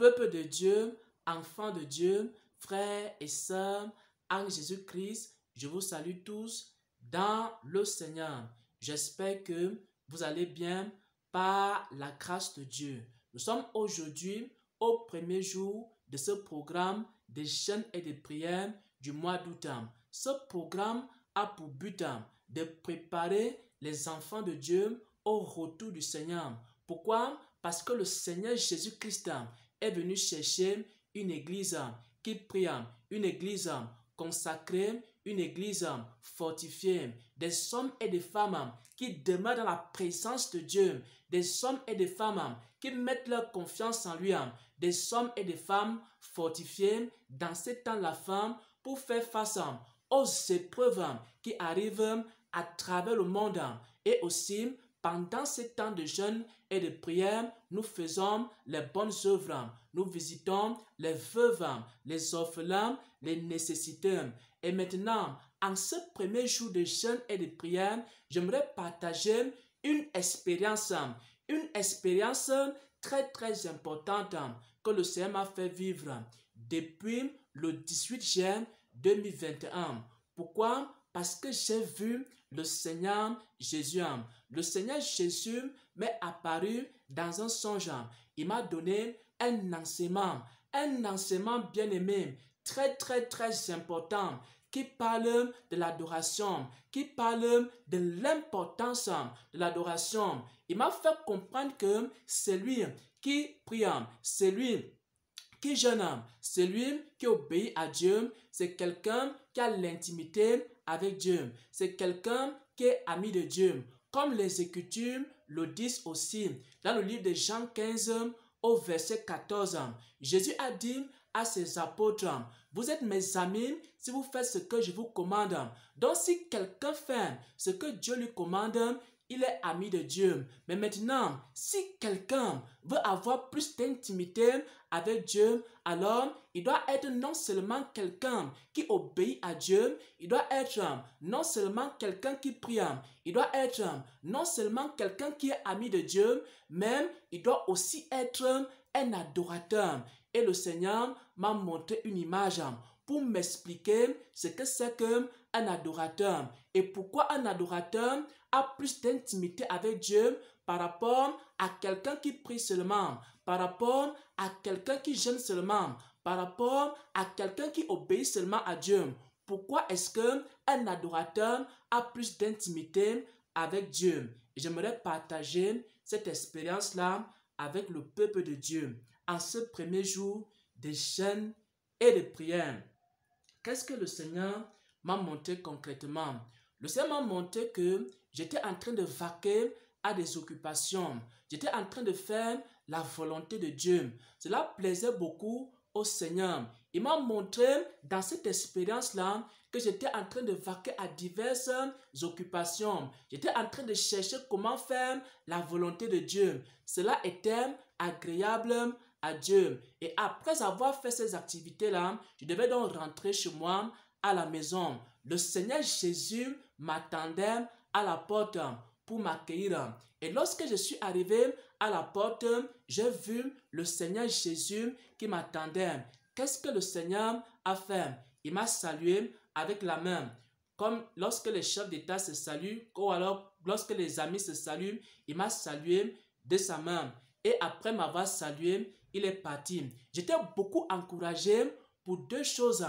Peuple de Dieu, enfants de Dieu, frères et sœurs, en Jésus-Christ, je vous salue tous dans le Seigneur. J'espère que vous allez bien par la grâce de Dieu. Nous sommes aujourd'hui au premier jour de ce programme des jeûnes et des prières du mois d'août. Ce programme a pour but de préparer les enfants de Dieu au retour du Seigneur. Pourquoi? Parce que le Seigneur Jésus-Christ est venu chercher une église qui prie, une église consacrée, une église fortifiée, des hommes et des femmes qui demeurent dans la présence de Dieu, des hommes et des femmes qui mettent leur confiance en lui, des hommes et des femmes fortifiés dans ces temps la fin pour faire face aux épreuves qui arrivent à travers le monde. Et aussi, pendant ces temps de jeûne et de prière, nous faisons les bonnes œuvres. Nous visitons les veuves, les orphelins, les nécessiteux. Et maintenant, en ce premier jour de jeûne et de prière, j'aimerais partager une expérience très importante que le Seigneur m'a fait vivre depuis le 18 juin 2021. Pourquoi? Parce que j'ai vu le Seigneur Jésus. Le Seigneur Jésus m'est apparu dans un songe. Il m'a donné un enseignement bien-aimé, très important, qui parle de l'adoration, qui parle de l'importance de l'adoration. Il m'a fait comprendre que celui qui prie, celui qui jeûne, celui qui obéit à Dieu, c'est quelqu'un qui a l'intimité avec Dieu. C'est quelqu'un qui est ami de Dieu. Comme les Écritures le disent aussi, dans le livre de Jean 15, au verset 14, Jésus a dit à ses apôtres, vous êtes mes amis si vous faites ce que je vous commande. Donc si quelqu'un fait ce que Dieu lui commande, il est ami de Dieu. Mais maintenant, si quelqu'un veut avoir plus d'intimité avec Dieu, alors il doit être non seulement quelqu'un qui obéit à Dieu, il doit être non seulement quelqu'un qui prie, il doit être non seulement quelqu'un qui est ami de Dieu, mais il doit aussi être un adorateur. Et le Seigneur m'a montré une image pour m'expliquer ce que c'est qu'un adorateur et pourquoi un adorateur a plus d'intimité avec Dieu par rapport à quelqu'un qui prie seulement, par rapport à quelqu'un qui jeûne seulement, par rapport à quelqu'un qui obéit seulement à Dieu. Pourquoi est-ce qu'un adorateur a plus d'intimité avec Dieu? J'aimerais partager cette expérience-là avec le peuple de Dieu en ce premier jour de jeûne et de prière. Qu'est-ce que le Seigneur m'a montré concrètement? Le Seigneur m'a montré que j'étais en train de vaquer à des occupations. J'étais en train de faire la volonté de Dieu. Cela plaisait beaucoup au Seigneur. Il m'a montré dans cette expérience-là que j'étais en train de vaquer à diverses occupations. J'étais en train de chercher comment faire la volonté de Dieu. Cela était agréable à Dieu. Et après avoir fait ces activités-là, je devais donc rentrer chez moi à la maison. Le Seigneur Jésus m'attendait à la porte pour m'accueillir. Et lorsque je suis arrivé à la porte, j'ai vu le Seigneur Jésus qui m'attendait. Qu'est-ce que le Seigneur a fait? Il m'a salué avec la main. Comme lorsque les chefs d'État se saluent, ou alors lorsque les amis se saluent, il m'a salué de sa main. Et après m'avoir salué, il est parti. J'étais beaucoup encouragé pour deux choses.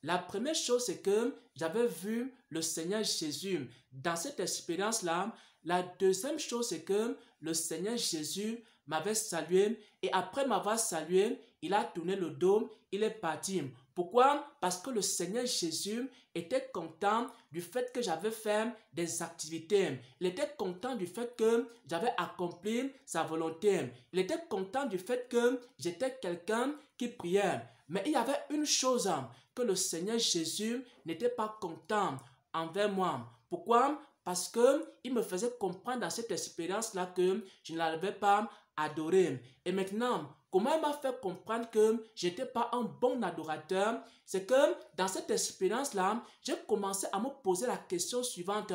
La première chose, c'est que j'avais vu le Seigneur Jésus dans cette expérience-là. La deuxième chose, c'est que le Seigneur Jésus m'avait salué et après m'avoir salué, il a tourné le dos, il est parti. Pourquoi? Parce que le Seigneur Jésus était content du fait que j'avais fait des activités. Il était content du fait que j'avais accompli sa volonté. Il était content du fait que j'étais quelqu'un qui priait. Mais il y avait une chose que le Seigneur Jésus n'était pas content envers moi. Pourquoi? Parce qu'il me faisait comprendre dans cette expérience-là que je ne l'avais pas adoré. Et maintenant, comment il m'a fait comprendre que je n'étais pas un bon adorateur? C'est que dans cette expérience-là, j'ai commencé à me poser la question suivante.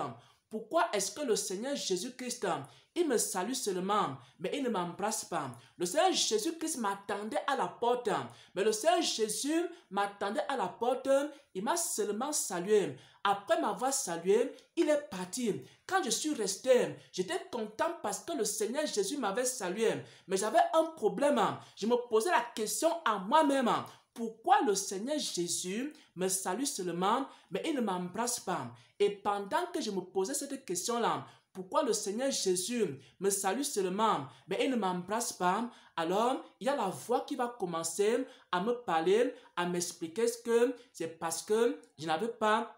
Pourquoi est-ce que le Seigneur Jésus-Christ, il me salue seulement, mais il ne m'embrasse pas. Le Seigneur Jésus-Christ m'attendait à la porte, mais le Seigneur Jésus m'attendait à la porte, il m'a seulement salué. Après m'avoir salué, il est parti. Quand je suis resté, j'étais content parce que le Seigneur Jésus m'avait salué. Mais j'avais un problème. Je me posais la question à moi-même. Pourquoi le Seigneur Jésus me salue seulement, mais il ne m'embrasse pas? Et pendant que je me posais cette question-là, pourquoi le Seigneur Jésus me salue seulement, mais il ne m'embrasse pas? Alors, il y a la voix qui va commencer à me parler, à m'expliquer que c'est parce que je n'avais pas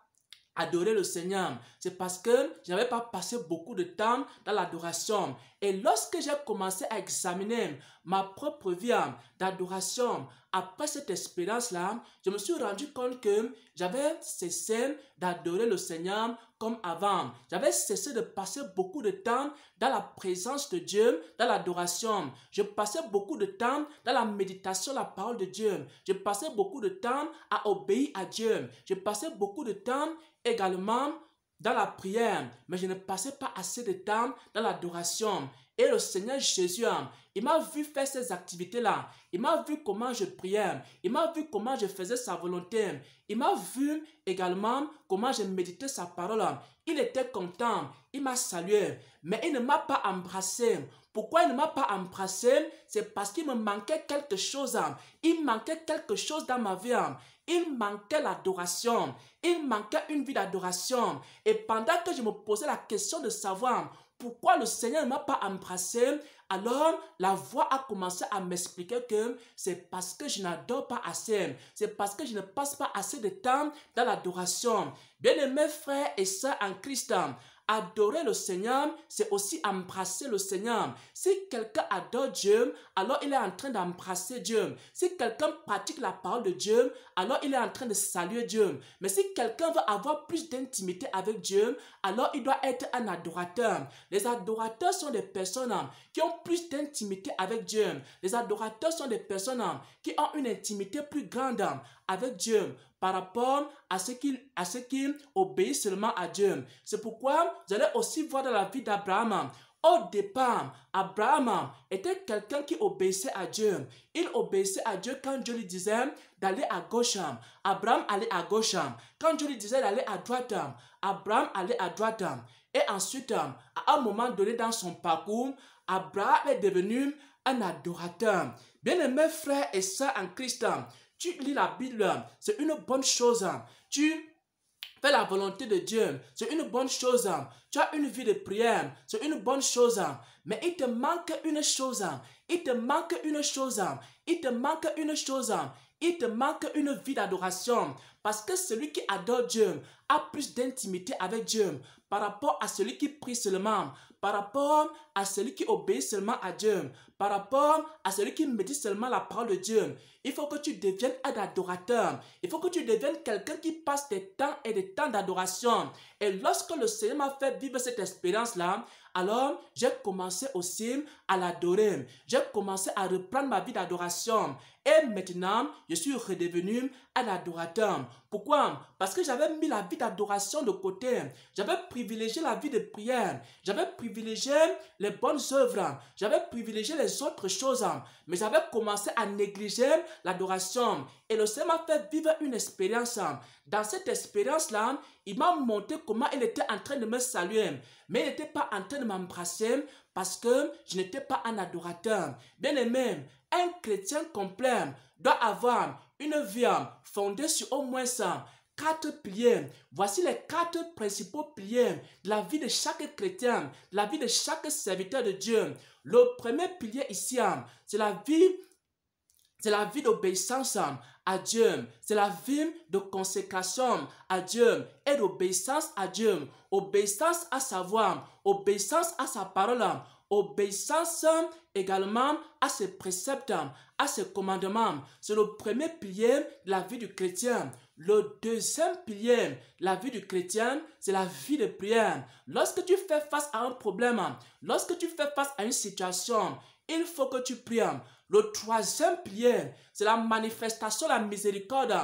adorer le Seigneur. C'est parce que je n'avais pas passé beaucoup de temps dans l'adoration. Et lorsque j'ai commencé à examiner ma propre vie d'adoration, après cette expérience-là, je me suis rendu compte que j'avais cessé d'adorer le Seigneur comme avant. J'avais cessé de passer beaucoup de temps dans la présence de Dieu, dans l'adoration. Je passais beaucoup de temps dans la méditation de la parole de Dieu. Je passais beaucoup de temps à obéir à Dieu. Je passais beaucoup de temps également dans la prière, mais je ne passais pas assez de temps dans l'adoration. Et le Seigneur Jésus, il m'a vu faire ces activités-là. Il m'a vu comment je priais. Il m'a vu comment je faisais sa volonté. Il m'a vu également comment je méditais sa parole. Il était content. Il m'a salué. Mais il ne m'a pas embrassé. Pourquoi il ne m'a pas embrassé? C'est parce qu'il me manquait quelque chose. Il manquait quelque chose dans ma vie. Il manquait l'adoration. Il manquait une vie d'adoration. Et pendant que je me posais la question de savoir pourquoi le Seigneur ne m'a pas embrassé, alors la voix a commencé à m'expliquer que c'est parce que je n'adore pas assez. C'est parce que je ne passe pas assez de temps dans l'adoration. Bien-aimés frères et sœurs en Christ, adorer le Seigneur, c'est aussi embrasser le Seigneur. Si quelqu'un adore Dieu, alors il est en train d'embrasser Dieu. Si quelqu'un pratique la parole de Dieu, alors il est en train de saluer Dieu. Mais si quelqu'un veut avoir plus d'intimité avec Dieu, alors il doit être un adorateur. Les adorateurs sont des personnes qui ont plus d'intimité avec Dieu. Les adorateurs sont des personnes qui ont une intimité plus grande avec Dieu par rapport à ceux qui obéissent seulement à Dieu. C'est pourquoi vous allez aussi voir dans la vie d'Abraham. Au départ, Abraham était quelqu'un qui obéissait à Dieu. Il obéissait à Dieu quand Dieu lui disait d'aller à gauche. Abraham allait à gauche. Quand Dieu lui disait d'aller à droite, Abraham allait à droite. Et ensuite, à un moment donné dans son parcours, Abraham est devenu un adorateur. Bien-aimés frères et sœurs en Christ, tu lis la Bible, c'est une bonne chose. Tu fais la volonté de Dieu, c'est une bonne chose. Tu as une vie de prière, c'est une bonne chose. Mais il te manque une chose. Il te manque une chose. Il te manque une chose. Il te manque une vie d'adoration. Parce que celui qui adore Dieu a plus d'intimité avec Dieu par rapport à celui qui prie seulement, par rapport à celui qui obéit seulement à Dieu, par rapport à celui qui médite seulement la parole de Dieu. Il faut que tu deviennes un adorateur. Il faut que tu deviennes quelqu'un qui passe des temps et des temps d'adoration. Et lorsque le Seigneur m'a fait vivre cette expérience-là, alors j'ai commencé aussi à l'adorer. J'ai commencé à reprendre ma vie d'adoration. Et maintenant, je suis redevenu un adorateur. Pourquoi? Parce que j'avais mis la vie d'adoration de côté. J'avais privilégié la vie de prière. J'avais privilégié les bonnes œuvres. J'avais privilégié les autres choses. Mais j'avais commencé à négliger l'adoration. Et le Seigneur m'a fait vivre une expérience. Dans cette expérience-là, il m'a montré comment il était en train de me saluer. Mais il n'était pas en train de m'embrasser parce que je n'étais pas un adorateur. Bien aimé, un chrétien complet doit avoir une vie fondée sur au moins 4 piliers. Voici les 4 principaux piliers de la vie de chaque chrétien, de la vie de chaque serviteur de Dieu. Le premier pilier ici, c'est la vie d'obéissance à Dieu. C'est la vie de consécration à Dieu et d'obéissance à Dieu. Obéissance à sa voix, obéissance à sa parole, obéissance également à ses préceptes, à ses commandements. C'est le premier pilier de la vie du chrétien. Le deuxième pilier de la vie du chrétien, c'est la vie de prière. Lorsque tu fais face à un problème, lorsque tu fais face à une situation, il faut que tu pries. Le troisième pilier, c'est la manifestation de la miséricorde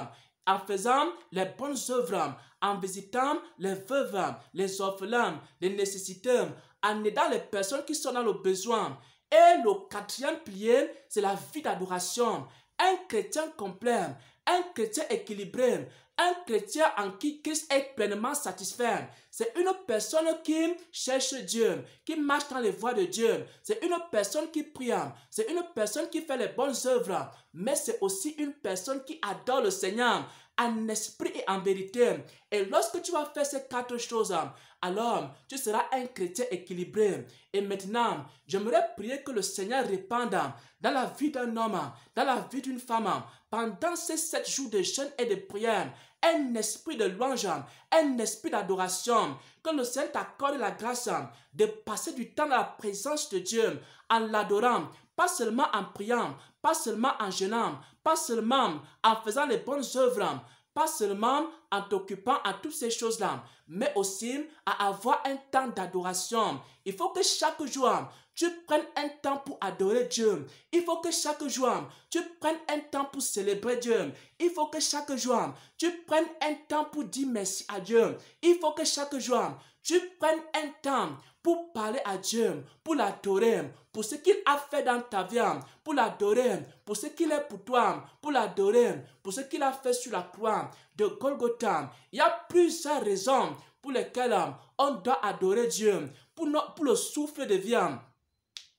en faisant les bonnes œuvres, en visitant les veuves, les orphelins, les nécessiteux, en aidant les personnes qui sont dans le besoin. Et le quatrième pilier, c'est la vie d'adoration. Un chrétien complet, un chrétien équilibré, un chrétien en qui Christ est pleinement satisfait. C'est une personne qui cherche Dieu, qui marche dans les voies de Dieu. C'est une personne qui prie. C'est une personne qui fait les bonnes œuvres. Mais c'est aussi une personne qui adore le Seigneur en esprit et en vérité. Et lorsque tu vas faire ces quatre choses, alors tu seras un chrétien équilibré. Et maintenant, j'aimerais prier que le Seigneur répande dans la vie d'un homme, dans la vie d'une femme, pendant ces 7 jours de jeûne et de prière, un esprit de louange, un esprit d'adoration. Que le Seigneur t'accorde la grâce de passer du temps dans la présence de Dieu en l'adorant, pas seulement en priant, pas seulement en jeûnant, pas seulement en faisant les bonnes œuvres, pas seulement en t'occupant à toutes ces choses-là, mais aussi à avoir un temps d'adoration. Il faut que chaque jour, tu prennes un temps pour adorer Dieu. Il faut que chaque jour, tu prennes un temps pour célébrer Dieu. Il faut que chaque jour, tu prennes un temps pour dire merci à Dieu. Il faut que chaque jour, tu prennes un temps pour parler à Dieu, pour l'adorer, pour ce qu'il a fait dans ta vie, pour l'adorer, pour ce qu'il est pour toi, pour l'adorer, pour ce qu'il a fait sur la croix de Golgotha. Il y a plusieurs raisons pour lesquelles on doit adorer Dieu, pour le souffle de vie,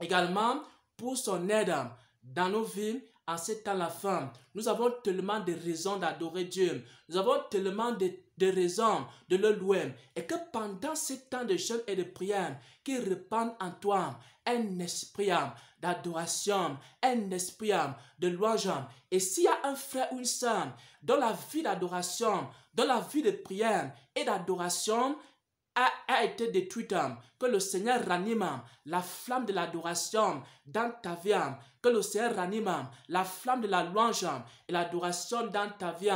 également pour son aide dans nos vies. En ces temps la fin, nous avons tellement de raisons d'adorer Dieu. Nous avons tellement de raisons de le louer. Et que pendant ces temps de jeûne et de prière, qu'il répande en toi un esprit d'adoration, un esprit de louange. Et s'il y a un frère ou une sœur dans la vie d'adoration, dans la vie de prière et d'adoration, a été détruite, que le Seigneur ranime la flamme de l'adoration dans ta vie, que le Seigneur ranime la flamme de la louange et l'adoration dans ta vie,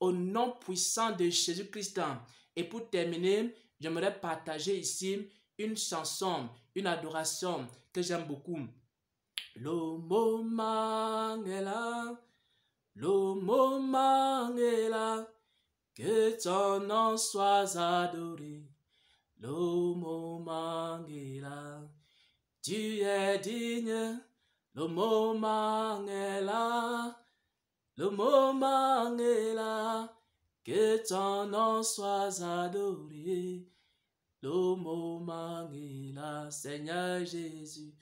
au nom puissant de Jésus-Christ. Et pour terminer, j'aimerais partager ici une chanson, une adoration que j'aime beaucoup. Le moment est là, le moment est là, que ton nom soit adoré. Le moment est là, tu es digne, le moment est là, le moment est là, que ton nom soit adoré. Le moment est là, Seigneur Jésus,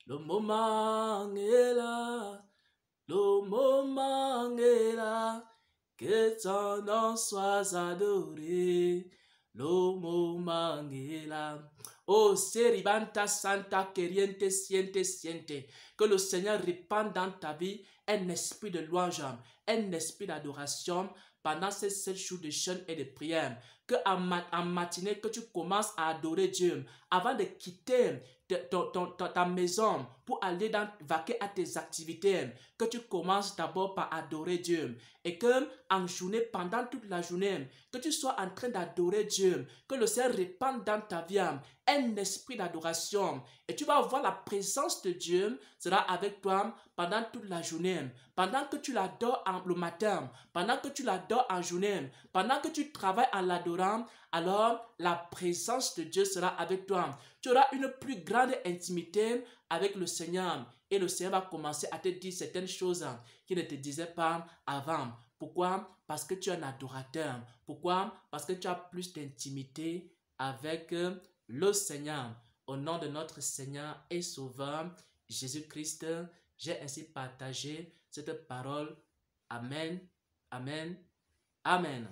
le moment est là, le moment est là, que ton nom soit adoré. Le moment est là. Oh, Seribanta Santa Queriente Siente Siente. Que le Seigneur répande dans ta vie un esprit de louange, un esprit d'adoration pendant ces 7 jours de jeûne et de prière. Que en matinée, que tu commences à adorer Dieu avant de quitter ta maison pour aller vaquer à tes activités, que tu commences d'abord par adorer Dieu et que en journée, pendant toute la journée, que tu sois en train d'adorer Dieu, que le Seigneur répande dans ta vie un esprit d'adoration et tu vas voir la présence de Dieu sera avec toi pendant toute la journée, pendant que tu l'adores le matin, pendant que tu l'adores en journée, pendant que tu travailles en l'adorant, alors la présence de Dieu sera avec toi. Tu auras une plus grande intimité avec le Seigneur et le Seigneur va commencer à te dire certaines choses qu'il ne te disait pas avant. Pourquoi? Parce que tu es un adorateur. Pourquoi? Parce que tu as plus d'intimité avec le Seigneur. Au nom de notre Seigneur et Sauveur Jésus-Christ, j'ai ainsi partagé cette parole. Amen, amen, amen.